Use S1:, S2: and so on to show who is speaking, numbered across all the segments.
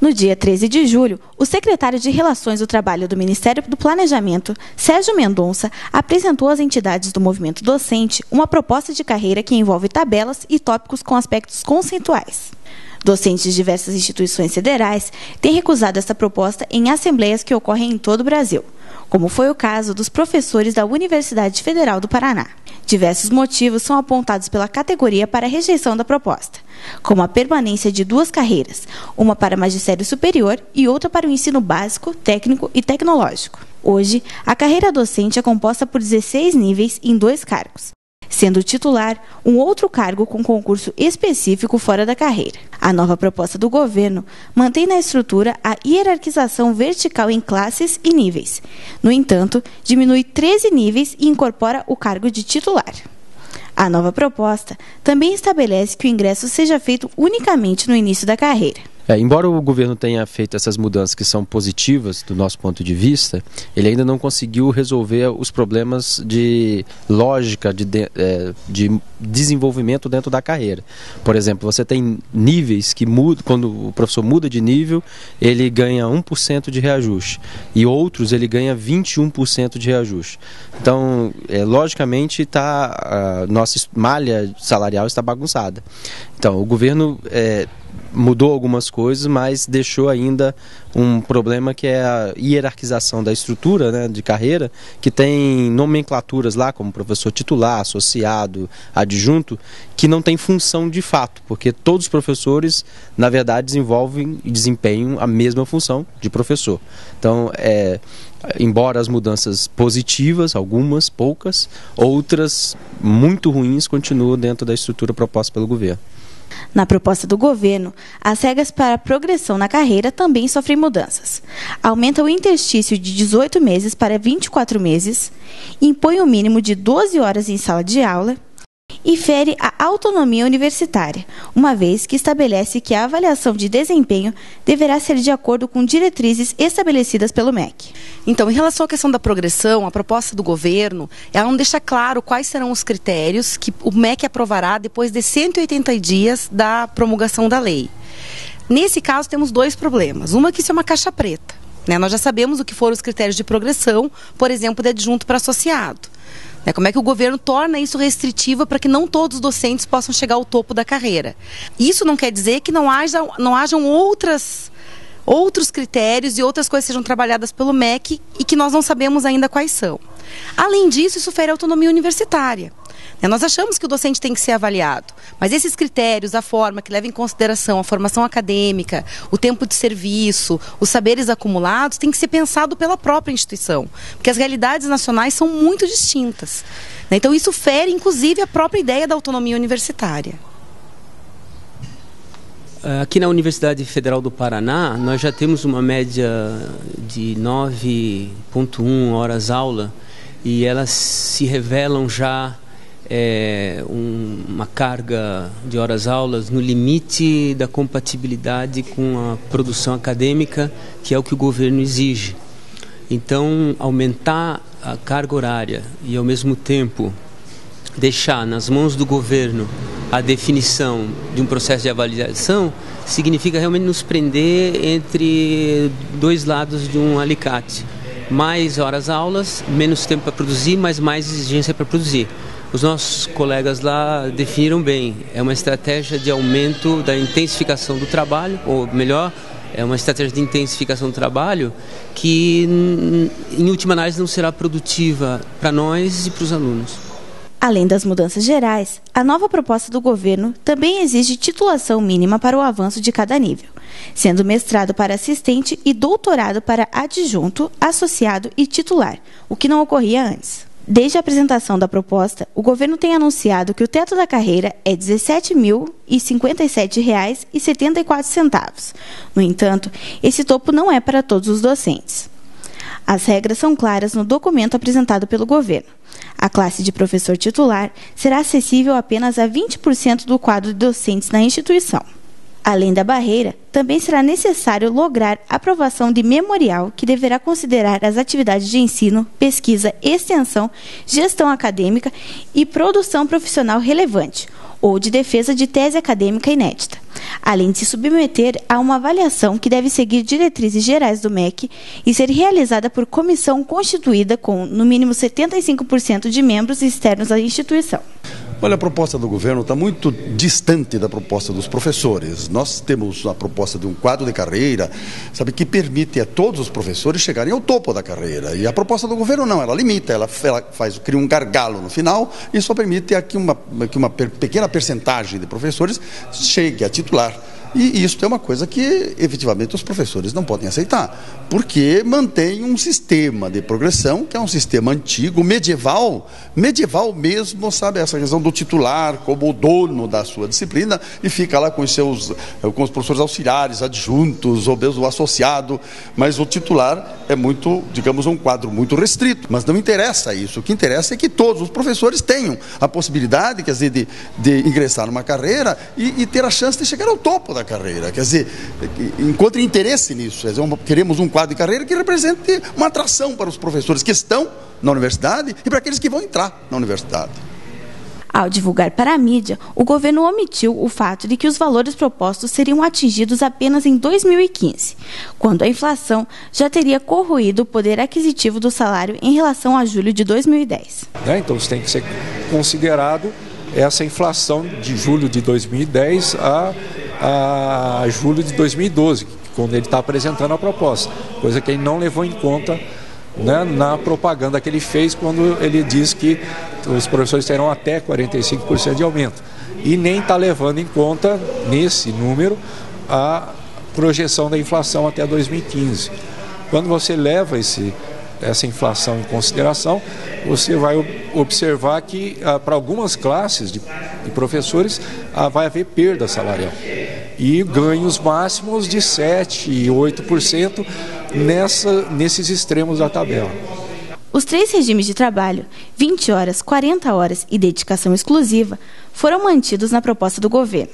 S1: No dia 13 de julho, o secretário de Relações do Trabalho do Ministério do Planejamento, Sérgio Mendonça, apresentou às entidades do movimento docente uma proposta de carreira que envolve tabelas e tópicos com aspectos conceituais. Docentes de diversas instituições federais têm recusado essa proposta em assembleias que ocorrem em todo o Brasil, como foi o caso dos professores da Universidade Federal do Paraná. Diversos motivos são apontados pela categoria para a rejeição da proposta, como a permanência de 2 carreiras, uma para magistério superior e outra para o ensino básico, técnico e tecnológico. Hoje, a carreira docente é composta por 16 níveis em 2 cargos, sendo o titular um outro cargo com concurso específico fora da carreira. A nova proposta do governo mantém na estrutura a hierarquização vertical em classes e níveis. No entanto, diminui 13 níveis e incorpora o cargo de titular. A nova proposta também estabelece que o ingresso seja feito unicamente no início da carreira.
S2: Embora o governo tenha feito essas mudanças que são positivas do nosso ponto de vista, ele ainda não conseguiu resolver os problemas de lógica, de desenvolvimento dentro da carreira. Por exemplo, você tem níveis que mudam, quando o professor muda de nível, ele ganha 1% de reajuste, e outros ele ganha 21% de reajuste. Então, logicamente, a nossa malha salarial está bagunçada. Então, o governo mudou algumas coisas, mas deixou ainda um problema que é a hierarquização da estrutura, né, de carreira, que tem nomenclaturas lá, como professor titular, associado, adjunto, que não tem função de fato, porque todos os professores, na verdade, desenvolvem e desempenham a mesma função de professor. Então, embora as mudanças positivas, algumas, poucas, outras muito ruins, continuam dentro da estrutura proposta pelo governo.
S1: Na proposta do governo, as regras para a progressão na carreira também sofrem mudanças. Aumenta o interstício de 18 meses para 24 meses, impõe o mínimo de 12 horas em sala de aula e fere a autonomia universitária, uma vez que estabelece que a avaliação de desempenho deverá ser de acordo com diretrizes estabelecidas pelo MEC.
S3: Então, em relação à questão da progressão, a proposta do governo, ela não deixa claro quais serão os critérios que o MEC aprovará depois de 180 dias da promulgação da lei. Nesse caso, temos 2 problemas. Uma, que isso é uma caixa preta, né? Nós já sabemos o que foram os critérios de progressão, por exemplo, de adjunto para associado. Como é que o governo torna isso restritivo para que não todos os docentes possam chegar ao topo da carreira. Isso não quer dizer que não hajam outros critérios e outras coisas sejam trabalhadas pelo MEC e que nós não sabemos ainda quais são. Além disso, isso fere a autonomia universitária. Nós achamos que o docente tem que ser avaliado, mas esses critérios, a forma que leva em consideração a formação acadêmica, o tempo de serviço, os saberes acumulados, tem que ser pensado pela própria instituição, porque as realidades nacionais são muito distintas. Então isso fere, inclusive, a própria ideia da autonomia universitária.
S4: Aqui na Universidade Federal do Paraná, nós já temos uma média de 9,1 horas aula e elas se revelam já uma carga de horas-aulas no limite da compatibilidade com a produção acadêmica, que é o que o governo exige. Então, aumentar a carga horária e, ao mesmo tempo, deixar nas mãos do governo a definição de um processo de avaliação significa realmente nos prender entre 2 lados de um alicate. Mais horas-aulas, menos tempo para produzir, mas mais exigência para produzir. Os nossos colegas lá definiram bem, é uma estratégia de aumento da intensificação do trabalho, ou melhor, é uma estratégia de intensificação do trabalho que, em última análise, não será produtiva para nós e para os alunos.
S1: Além das mudanças gerais, a nova proposta do governo também exige titulação mínima para o avanço de cada nível, sendo mestrado para assistente e doutorado para adjunto, associado e titular, o que não ocorria antes. Desde a apresentação da proposta, o governo tem anunciado que o teto da carreira é R$ 17.057,74. No entanto, esse topo não é para todos os docentes. As regras são claras no documento apresentado pelo governo. A classe de professor titular será acessível apenas a 20% do quadro de docentes na instituição. Além da barreira, também será necessário lograr aprovação de memorial que deverá considerar as atividades de ensino, pesquisa, extensão, gestão acadêmica e produção profissional relevante, ou de defesa de tese acadêmica inédita, além de se submeter a uma avaliação que deve seguir diretrizes gerais do MEC e ser realizada por comissão constituída com, no mínimo, 75% de membros externos à instituição.
S5: Olha, a proposta do governo está muito distante da proposta dos professores. Nós temos a proposta de um quadro de carreira, sabe, que permite a todos os professores chegarem ao topo da carreira. E a proposta do governo não, ela limita, ela cria um gargalo no final e só permite que uma pequena percentagem de professores chegue a titular. E isso é uma coisa que, efetivamente, os professores não podem aceitar, porque mantém um sistema de progressão, que é um sistema antigo, medieval mesmo, sabe, essa questão do titular como o dono da sua disciplina e fica lá com os professores auxiliares, adjuntos, ou mesmo o associado, mas o titular é muito, digamos, um quadro muito restrito, mas não interessa isso. O que interessa é que todos os professores tenham a possibilidade, quer dizer, de ingressar numa carreira e ter a chance de chegar ao topo da carreira, quer dizer, encontre interesse nisso. Quer dizer, queremos um quadro de carreira que represente uma atração para os professores que estão na universidade e para aqueles que vão entrar na universidade.
S1: Ao divulgar para a mídia, o governo omitiu o fato de que os valores propostos seriam atingidos apenas em 2015, quando a inflação já teria corroído o poder aquisitivo do salário em relação a julho de 2010.
S6: Então, isso tem que ser considerado essa inflação de julho de 2010 a julho de 2012, quando ele está apresentando a proposta, coisa que ele não levou em conta, né, na propaganda que ele fez quando ele diz que os professores terão até 45% de aumento. E nem está levando em conta, nesse número, a projeção da inflação até 2015. Quando você leva essa inflação em consideração, você vai observar que para algumas classes de professores vai haver perda salarial e ganhos máximos de 7% e 8% nesses extremos da tabela.
S1: Os 3 regimes de trabalho, 20 horas, 40 horas e dedicação exclusiva, foram mantidos na proposta do governo.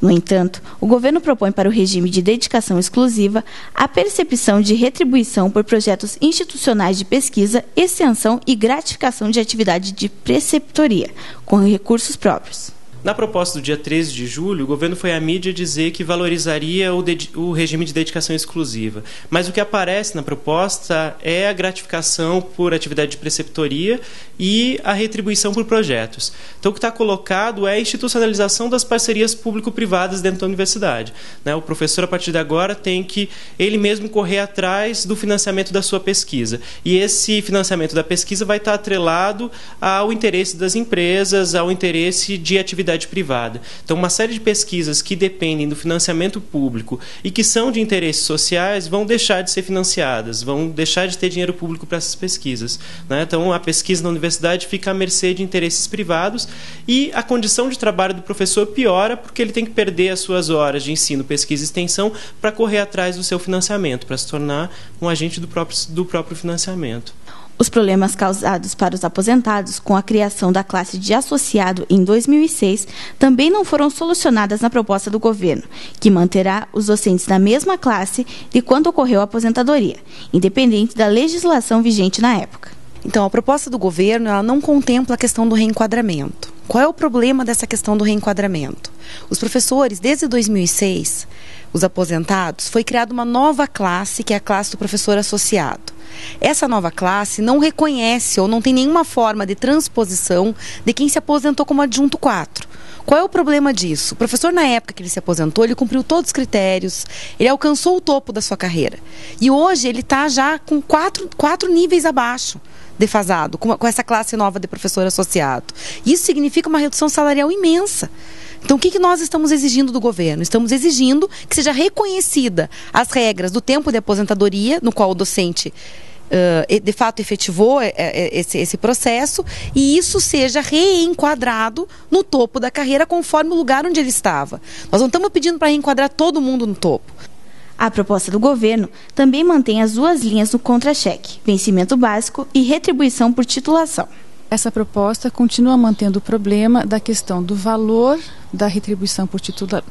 S1: No entanto, o governo propõe para o regime de dedicação exclusiva a percepção de retribuição por projetos institucionais de pesquisa, extensão e gratificação de atividade de preceptoria, com recursos próprios.
S7: Na proposta do dia 13 de julho, o governo foi à mídia dizer que valorizaria o regime de dedicação exclusiva. Mas o que aparece na proposta é a gratificação por atividade de preceptoria e a retribuição por projetos. Então, o que está colocado é a institucionalização das parcerias público-privadas dentro da universidade. O professor, a partir de agora, tem que ele mesmo correr atrás do financiamento da sua pesquisa. E esse financiamento da pesquisa vai estar atrelado ao interesse das empresas, ao interesse de atividade privada. Então, uma série de pesquisas que dependem do financiamento público e que são de interesses sociais vão deixar de ser financiadas, vão deixar de ter dinheiro público para essas pesquisas. Então, a pesquisa na universidade fica à mercê de interesses privados e a condição de trabalho do professor piora porque ele tem que perder as suas horas de ensino, pesquisa e extensão para correr atrás do seu financiamento, para se tornar um agente do próprio financiamento.
S1: Os problemas causados para os aposentados com a criação da classe de associado em 2006 também não foram solucionadas na proposta do governo, que manterá os docentes da mesma classe de quando ocorreu a aposentadoria, independente da legislação vigente na época.
S3: Então, a proposta do governo ela não contempla a questão do reenquadramento. Qual é o problema dessa questão do reenquadramento? Os professores, desde 2006, os aposentados, foi criada uma nova classe, que é a classe do professor associado. Essa nova classe não reconhece ou não tem nenhuma forma de transposição de quem se aposentou como adjunto 4. Qual é o problema disso? O professor, na época que ele se aposentou, ele cumpriu todos os critérios, ele alcançou o topo da sua carreira. E hoje ele está já com quatro níveis abaixo, defasado, com essa classe nova de professor associado. Isso significa uma redução salarial imensa. Então, o que nós estamos exigindo do governo? Estamos exigindo que seja reconhecida as regras do tempo de aposentadoria, no qual o docente de fato efetivou esse processo, e isso seja reenquadrado no topo da carreira conforme o lugar onde ele estava. Nós não estamos pedindo para reenquadrar todo mundo no topo.
S1: A proposta do governo também mantém as 2 linhas no contra-cheque, vencimento básico e retribuição por titulação.
S8: Essa proposta continua mantendo o problema da questão do valor da retribuição por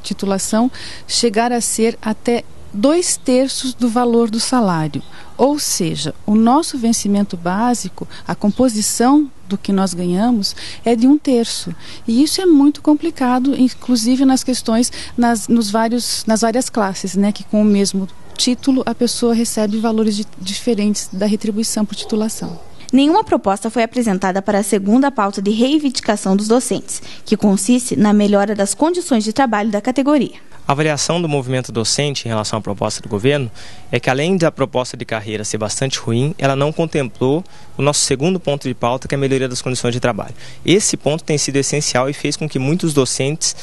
S8: titulação chegar a ser até 2/3 do valor do salário. Ou seja, o nosso vencimento básico, a composição do que nós ganhamos é de 1/3. E isso é muito complicado, inclusive nas questões, nas várias classes, né, que com o mesmo título a pessoa recebe valores diferentes da retribuição por titulação.
S1: Nenhuma proposta foi apresentada para a segunda pauta de reivindicação dos docentes, que consiste na melhora das condições de trabalho da categoria.
S9: A avaliação do movimento docente em relação à proposta do governo é que, além da proposta de carreira ser bastante ruim, ela não contemplou o nosso segundo ponto de pauta, que é a melhoria das condições de trabalho. Esse ponto tem sido essencial e fez com que muitos docentes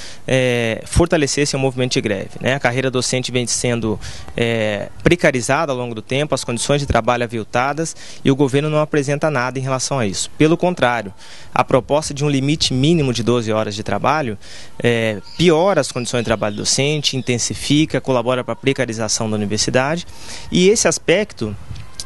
S9: fortalecessem o movimento de greve, né? A carreira docente vem sendo precarizada ao longo do tempo, as condições de trabalho aviltadas, e o governo não apresenta nada em relação a isso. Pelo contrário, a proposta de um limite mínimo de 12 horas de trabalho piora as condições de trabalho docente, intensifica, colabora para a precarização da universidade, e esse aspecto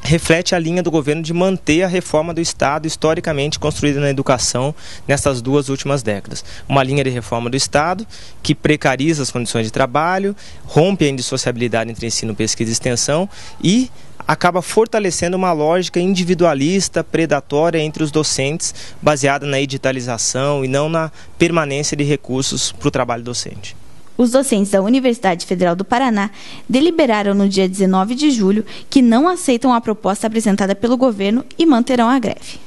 S9: reflete a linha do governo de manter a reforma do Estado historicamente construída na educação nessas 2 últimas décadas. Uma linha de reforma do Estado que precariza as condições de trabalho, rompe a indissociabilidade entre ensino, pesquisa e extensão e acaba fortalecendo uma lógica individualista, predatória entre os docentes, baseada na editalização e não na permanência de recursos para o trabalho docente.
S1: Os docentes da Universidade Federal do Paraná deliberaram no dia 19 de julho que não aceitam a proposta apresentada pelo governo e manterão a greve.